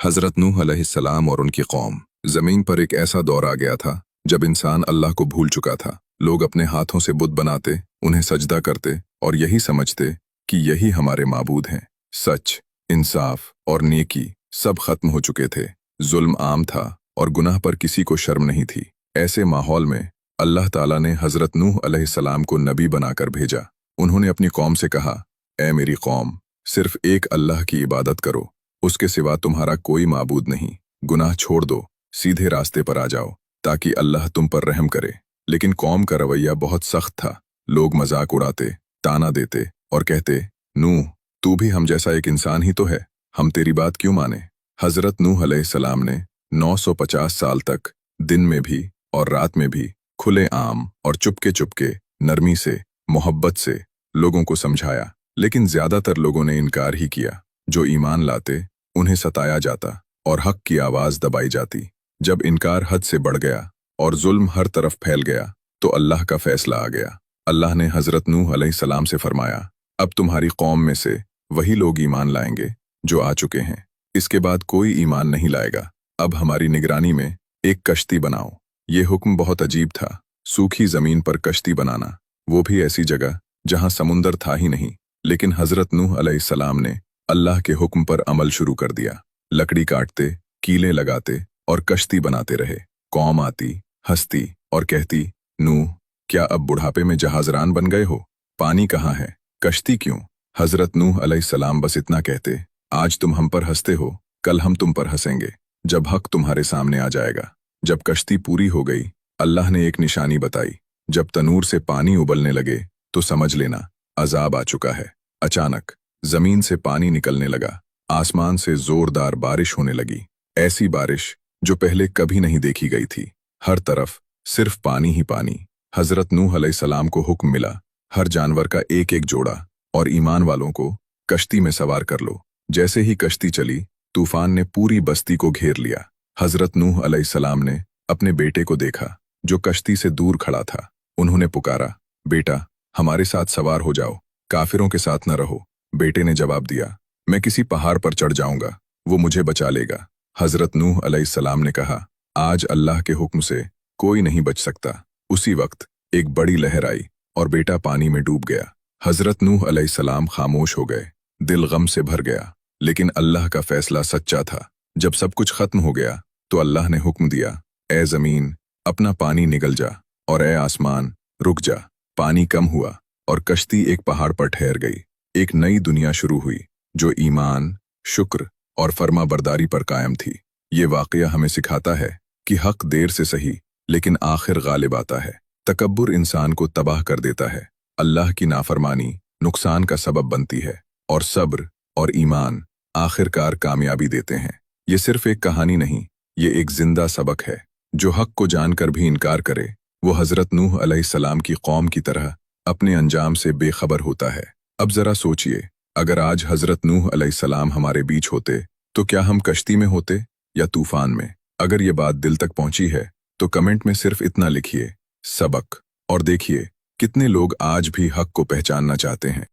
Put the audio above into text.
हज़रत नूह अलैहिस्सलाम और उनकी कौम। ज़मीन पर एक ऐसा दौर आ गया था जब इंसान अल्लाह को भूल चुका था। लोग अपने हाथों से बुत बनाते, उन्हें सजदा करते और यही समझते कि यही हमारे माबूद हैं। सच, इंसाफ और नेकी सब खत्म हो चुके थे। जुल्म आम था और गुनाह पर किसी को शर्म नहीं थी। ऐसे माहौल में अल्लाह ताला ने हज़रत नूह अलैहिस्सलाम को नबी बनाकर भेजा। उन्होंने अपनी कौम से कहा, ऐ मेरी कौम, सिर्फ एक अल्लाह की इबादत करो, उसके सिवा तुम्हारा कोई माबूद नहीं। गुनाह छोड़ दो, सीधे रास्ते पर आ जाओ ताकि अल्लाह तुम पर रहम करे। लेकिन कौम का रवैया बहुत सख्त था। लोग मजाक उड़ाते, ताना देते और कहते, नूह, तू भी हम जैसा एक इंसान ही तो है, हम तेरी बात क्यों माने। हज़रत नूह अलैहिस्सलाम ने 950 साल तक दिन में भी और रात में भी खुले आम और चुपके चुपके नरमी से, मोहब्बत से लोगों को समझाया। लेकिन ज्यादातर लोगों ने इनकार ही किया। जो ईमान लाते उन्हें सताया जाता और हक की आवाज दबाई जाती। जब इनकार हद से बढ़ गया और जुल्म हर तरफ फैल गया तो अल्लाह का फैसला आ गया। अल्लाह ने हज़रत नूह अलैहिस्सलाम से फरमाया, अब तुम्हारी कौम में से वही लोग ईमान लाएंगे जो आ चुके हैं। इसके बाद कोई ईमान नहीं लाएगा। अब हमारी निगरानी में एक कश्ती बनाओ। ये हुक्म बहुत अजीब था। सूखी जमीन पर कश्ती बनाना, वो भी ऐसी जगह जहां समुंदर था ही नहीं। लेकिन हज़रत नूह अलैहिस्सलाम ने अल्लाह के हुक्म पर अमल शुरू कर दिया। लकड़ी काटते, कीले लगाते और कश्ती बनाते रहे। कौम आती, हंसती और कहती, नूह, क्या अब बुढ़ापे में जहाजरान बन गए हो? पानी कहाँ है, कश्ती क्यों? हज़रत नूह अलैहिस्सलाम बस इतना कहते, आज तुम हम पर हंसते हो, कल हम तुम पर हंसेंगे जब हक तुम्हारे सामने आ जाएगा। जब कश्ती पूरी हो गई, अल्लाह ने एक निशानी बताई। जब तनूर से पानी उबलने लगे तो समझ लेना अजाब आ चुका है। अचानक जमीन से पानी निकलने लगा। आसमान से जोरदार बारिश होने लगी। ऐसी बारिश जो पहले कभी नहीं देखी गई थी। हर तरफ सिर्फ पानी ही पानी। हज़रत नूह अलैहिस्सलाम को हुक्म मिला, हर जानवर का एक एक जोड़ा और ईमान वालों को कश्ती में सवार कर लो। जैसे ही कश्ती चली, तूफान ने पूरी बस्ती को घेर लिया। हज़रत नूह अलैहिस्सलाम ने अपने बेटे को देखा जो कश्ती से दूर खड़ा था। उन्होंने पुकारा, बेटा, हमारे साथ सवार हो जाओ, काफिरों के साथ न रहो। बेटे ने जवाब दिया, मैं किसी पहाड़ पर चढ़ जाऊंगा, वो मुझे बचा लेगा। हज़रत नूह अलैहिस्सलाम ने कहा, आज अल्लाह के हुक्म से कोई नहीं बच सकता। उसी वक्त एक बड़ी लहर आई और बेटा पानी में डूब गया। हज़रत नूह अलैहिस्सलाम खामोश हो गए, दिल गम से भर गया। लेकिन अल्लाह का फैसला सच्चा था। जब सब कुछ खत्म हो गया तो अल्लाह ने हुक्म दिया, ए ज़मीन, अपना पानी निगल जा, और ए आसमान, रुक जा। पानी कम हुआ और कश्ती एक पहाड़ पर ठहर गई। एक नई दुनिया शुरू हुई जो ईमान, शुक्र और फर्मा बरदारी पर कायम थी। ये वाक़या हमें सिखाता है कि हक देर से सही लेकिन आखिर गालिब आता है। तकब्बुर इंसान को तबाह कर देता है। अल्लाह की नाफरमानी नुकसान का सबब बनती है और सब्र और ईमान आखिरकार कामयाबी देते हैं। ये सिर्फ एक कहानी नहीं, ये एक जिंदा सबक है। जो हक को जानकर भी इनकार करे वो हज़रत नूह अलैहिस्सलाम की कौम की तरह अपने अंजाम से बेखबर होता है। अब जरा सोचिए, अगर आज हज़रत नूह अलैहिस्सलाम हमारे बीच होते तो क्या हम कश्ती में होते या तूफान में? अगर ये बात दिल तक पहुंची है तो कमेंट में सिर्फ इतना लिखिए, सबक, और देखिए कितने लोग आज भी हक को पहचानना चाहते हैं।